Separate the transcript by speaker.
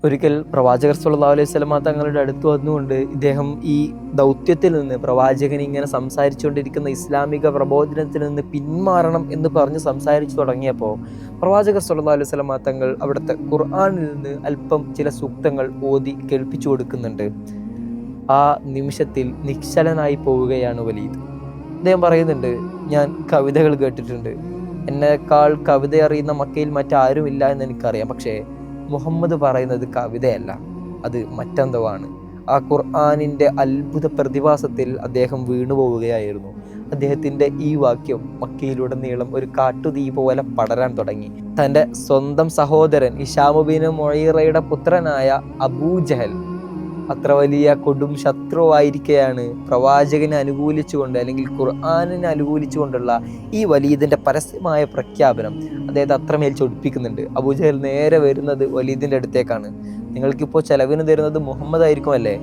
Speaker 1: ഒരിക്കൽ പ്രവാചകർ സല്ലല്ലാഹു അലൈഹി വസല്ലമ തങ്ങളുടെ അടുത്ത് വന്നുകൊണ്ട് ഇദ്ദേഹം ഈ ദൗത്യത്തിൽ നിന്ന്, പ്രവാചകൻ ഇങ്ങനെ സംസാരിച്ചുകൊണ്ടിരിക്കുന്ന ഇസ്ലാമിക പ്രബോധനത്തിൽ നിന്ന് പിന്മാറണം എന്ന് പറഞ്ഞ് സംസാരിച്ചു തുടങ്ങിയപ്പോൾ പ്രവാചകർ സല്ലല്ലാഹു അലൈഹി വസല്ലമ തങ്ങൾ അവിടുത്തെ ഖുർആനിൽ നിന്ന് അല്പം ചില സൂക്തങ്ങൾ ഓതി കേൾപ്പിച്ചു കൊടുക്കുന്നുണ്ട്. ആ നിമിഷത്തിൽ നിശ്ചലനായി പോവുകയാണ് വലീദ്. അദ്ദേഹം പറയുന്നുണ്ട്, ഞാൻ കവിതകൾ കേട്ടിട്ടുണ്ട്, എന്നെക്കാൾ കവിത അറിയുന്ന മക്കയിൽ മറ്റാരുമില്ല എന്ന് എനിക്കറിയാം. പക്ഷേ മുഹമ്മദ് പറയുന്നത് കവിതയല്ല, അത് മറ്റെന്തോ ആണ്. ആ ഖുർആനിൻ്റെ അത്ഭുത പ്രതിഭാസത്തിൽ അദ്ദേഹം വീണുപോവുകയായിരുന്നു. അദ്ദേഹത്തിൻ്റെ ഈ വാക്യം മക്കയിലുടനീളം ഒരു കാട്ടുതീ പോലെ പടരാൻ തുടങ്ങി. തൻ്റെ സ്വന്തം സഹോദരൻ ഹിശാം ബിൻ മുഈറയുടെ പുത്രനായ അബൂജഹൽ അത്ര വലിയ കൊടും ശത്രുവായിരിക്കെയാണ് പ്രവാചകനെ അനുകൂലിച്ചുകൊണ്ട്, അല്ലെങ്കിൽ ഖുർആനിനെ അനുകൂലിച്ചുകൊണ്ടുള്ള ഈ വലീദിൻ്റെ പരസ്യമായ പ്രഖ്യാപനം അദ്ദേഹത്തെ അത്രമേൽ ചൊടിപ്പിക്കുന്നുണ്ട്. അബൂജഹൽ നേരെ വരുന്നത് വലീദിൻ്റെ അടുത്തേക്കാണ്. നിങ്ങൾക്കിപ്പോൾ ചെലവിന് തരുന്നത് മുഹമ്മദ് ആയിരിക്കും അല്ലേ?